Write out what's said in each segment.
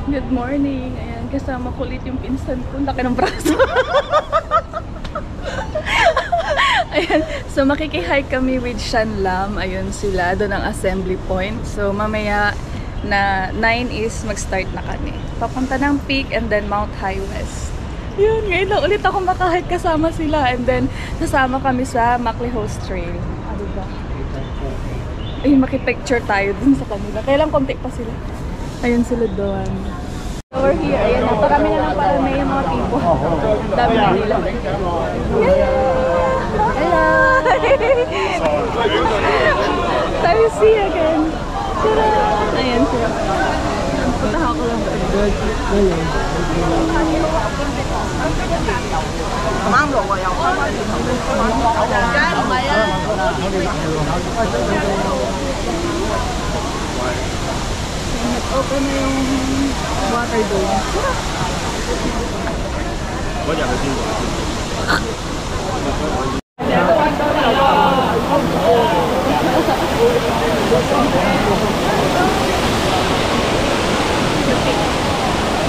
Good morning. Ayan, kasama ko ulit yung pinsan ko. Laki ng braso. Ayan, so makikihike kami with Shan Lam. Ayun sila, doon ang assembly point. So mamaya na 9 is mag-start na kami. Papunta ng Peak and then Mount High West. Yun, ngayon lang ulit ako makahike kasama sila. And then, sasama kami sa MacLehose Trail. Ano ba? Ayun, makipicture tayo dun sa kanila. Kaya lang konti pa sila. Ayun sila doon. Over here, ayan na. Parami na lang para may mga people. Dami na nila. Hello! Time to see again. Tara! Ayan sila. Punta ako lang. Nag-open na yung water dome.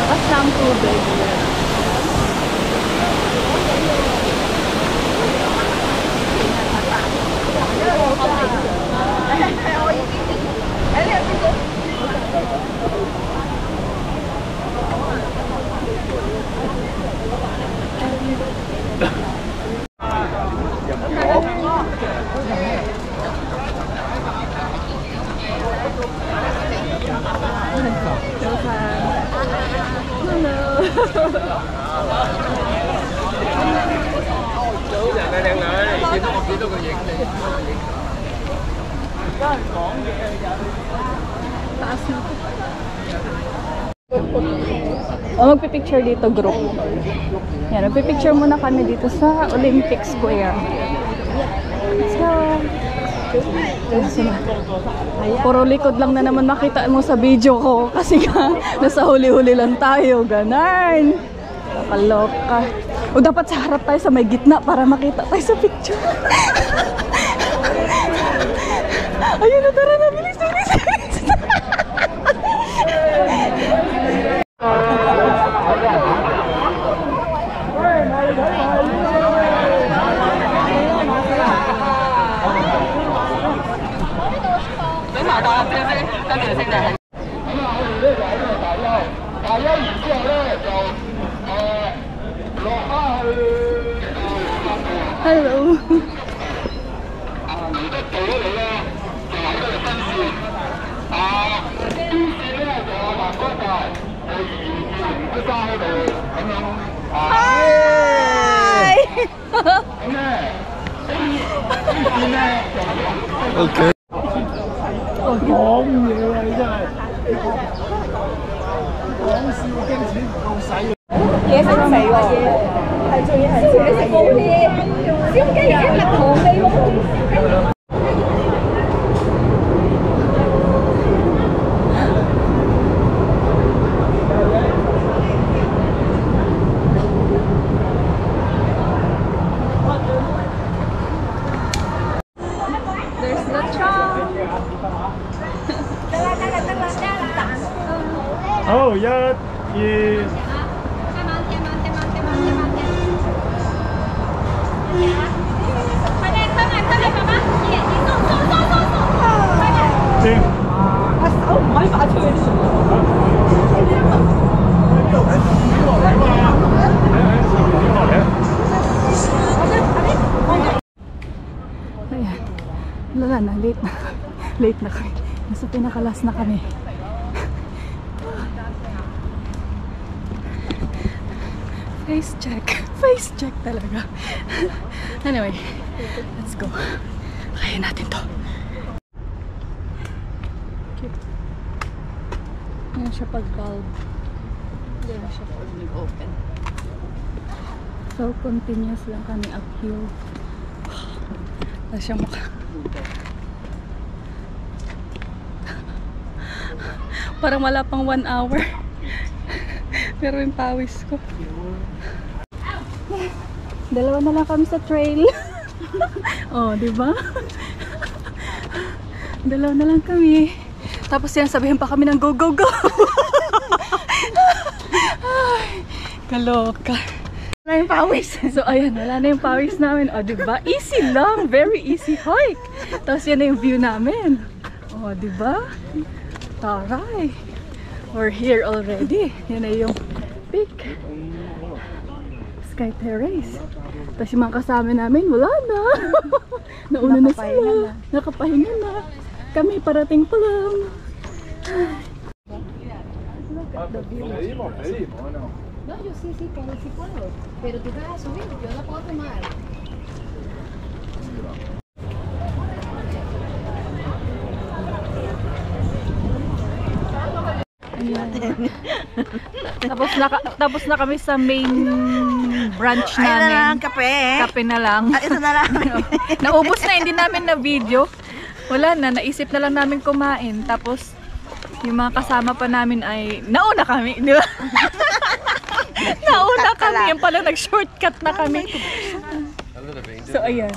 Basta ang tubig. Magpipicture dito group. Yan, magpipicture muna kami dito sa Olympic Square. So, puro likod lang na naman makita mo sa video ko kasi nga nasa huli-huli lang tayo. Ganun. Nakaloka. O dapat sa harap tayo sa may gitna para makita tayo sa picture. Ayun na, tara na. Bilis, bilis, bilis. Hello. Hi. Okay. 講嘢啊！你真係講笑驚錢唔夠使啊！嘢食死喎，係仲要係燒雞食冇啲，燒雞而家蜜糖味喎。There's the tram. 好，一、二。手唔可以擺出去。Ayan. Wala na, late na. Late na kami. Nasa pinakalas na kami. Face check. Face check talaga. Anyway, let's go. Kaya natin to. Ayan siya pag-valve. Ayan siya pag nag-open. So, continuous lang kami uphill. Wala siyang mukha. Parang wala pang 1 hour. Pero yung pawis ko. Dalawa na lang kami sa trail. Oh, di ba? Dalawa na lang kami. Tapos yan, sabihin pa kami ng go, go, go. Kaloka. Wala yung pawis. So ayan, wala na yung pawis namin. O, diba? Easy lang. Very easy hike. Tapos yan na yung view namin. O, diba? Taray. We're here already. Yan na yung peak. Sky Terrace. Tapos yung mga kasama namin, wala na. Nauna na sila. Nakapahinga na. Kami parating pa lang. No, yo sí, sí puedo. Pero tú te vas a subir, yo la puedo tomar. Tapos na kami sa main branch namin. Kape. Kape na lang. Ito na lang. Naubos na, hindi namin na video. Wala na, naisip na lang namin kumain. Tapos yung mga kasama pa namin ay nauna kami, di ba? Nauna kami, yung pala nag-shortcut na kami. So ayan.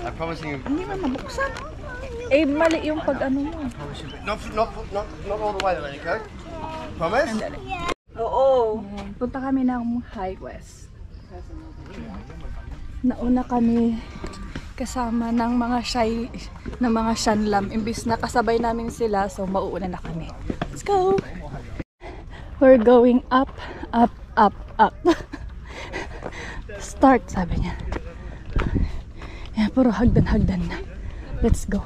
I promise you. Hindi mo mabuksan. Eh mali yung pag ano mo. Not all the way, though, okay? Promise? Oo. Punta kami ng High West. Nauna kami kasama ng mga Shanlam. Imbis na kasabay namin sila, so mauuna na kami. Let's go! We're going up, up, up, up. Start, sabi niya. Yan, puro hagdan-hagdan na. Let's go.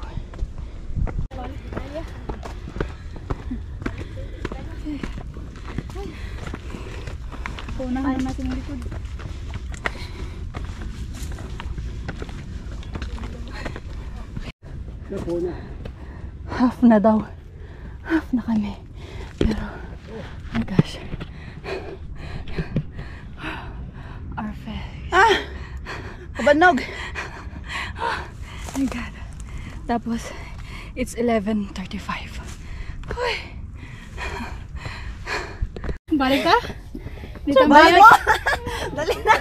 Punahan natin ang likod. Half na daw. Half na kami. Pero, oh my gosh. Our face. Kabanog. Oh my God. Tapos, it's 11:35. Uy. Balik ka? Dito Balik mo! Dali na!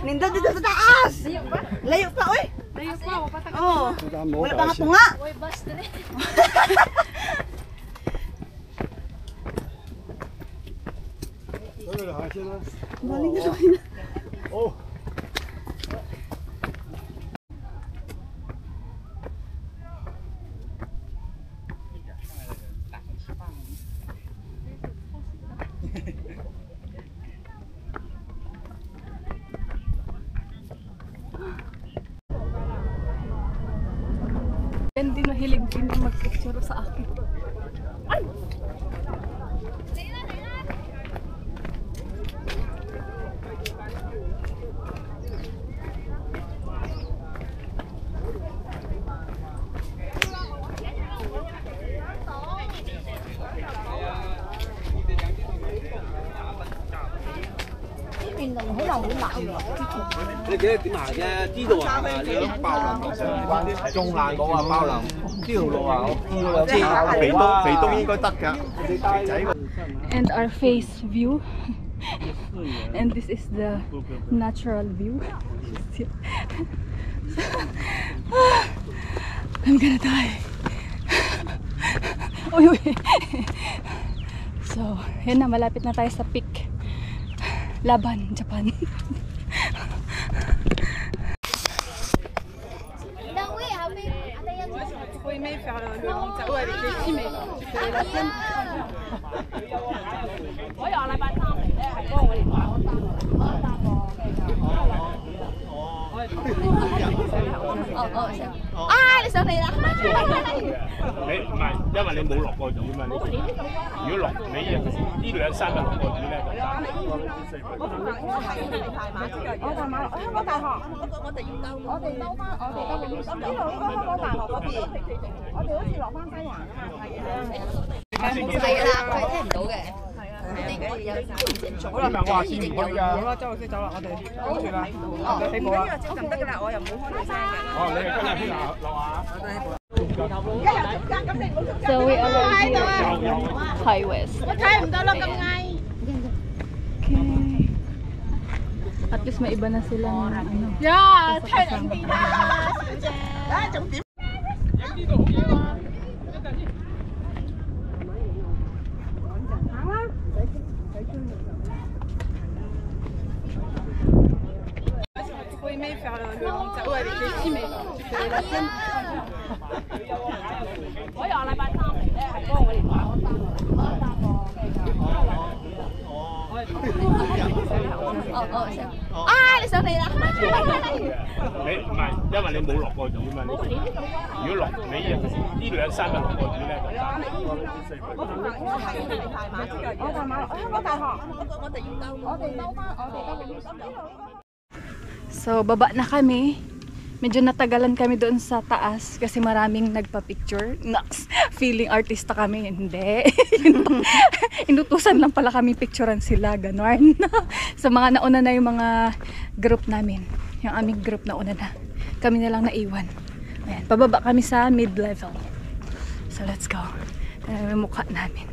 Nindot dito sa taas! Layo pa, oy! Layo pa, patak. Oo. Wala pa nga tunga. Uy, bus dali. Baling na doon. Oh. Hindi mahilig din mag-picture sa akin. Ay!你幾點行啫？知道行啊！你都爆林上，中爛嗰啊爆林，呢條路啊，我知道有車。肥東應該得㗎。肥仔 And our face view. And this is the natural view. I'm gonna die. Uy, uy. So, yun na, malapit na tayo sa peak. Laban, Japan. So we arrived here in High West. Okay. At least may iba na silang ano. Yeah, aimé faire le Lanzhou avec les filles, mais tu fais la scène. À,你上嚟啦！你唔係，因為你冇落過雨嘛。你如果落你呢2-3日落過雨咧，就大。So, baba na kami. Medyo natagalan kami doon sa taas kasi maraming nagpa-picture. Naks, feeling artista kami. Hindi. Inutusan lang pala kami picturean sila. Ganon. So, mga nauna na yung mga group namin. Yung aming group na una na. Kami na lang naiwan. Ayan, pababa kami sa mid-level. So, let's go. Yung mukha namin.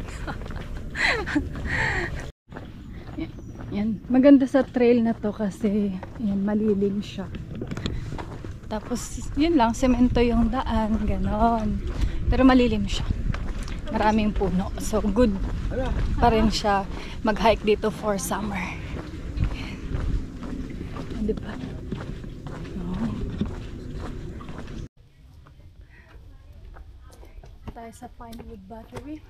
Yan. Maganda sa trail na to kasi yan, malilim siya. Tapos, yun lang, semento yung daan, ganon. Pero malilim siya. Maraming puno. So, good pa rin siya mag-hike dito for summer. Yan. Diba? Oh. Tayo sa Pinewood Battery.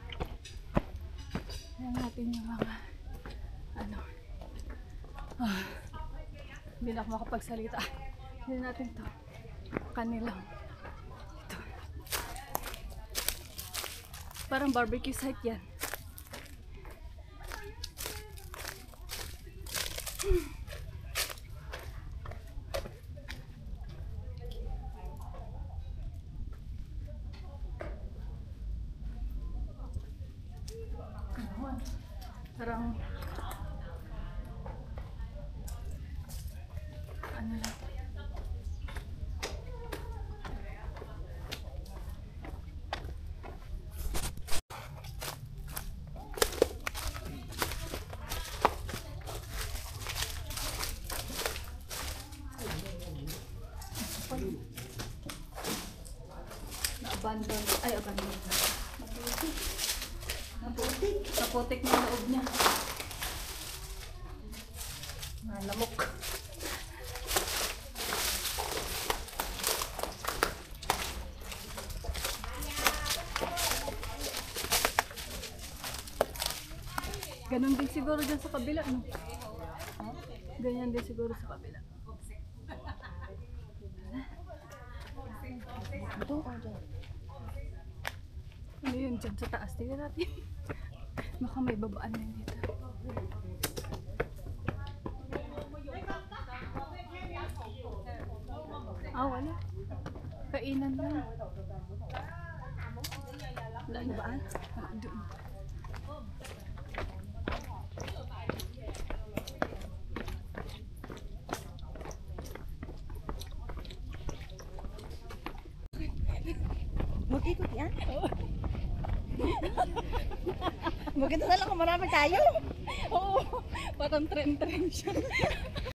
Yan natin yung mga hindi na ako makapagsalita. Hindi natin to kanilang ito. Parang barbecue site yan. Parang ano lang. Na-abandon. Ay, abandon. Naputik. Naputik na loob niya. Nalamok. Ganon din siguro dyan sa kabila, no? Ganyan din siguro sa kabila. Ito? Ano yun dyan sa taas? Tingnan natin. Baka may babaan na dito. Ah, wala. Kainan lang. Wala na baan? Ah, doon. Mag-ikot yan? Maganda na lang kung marami tayo. Oo, parang trend-trend siya.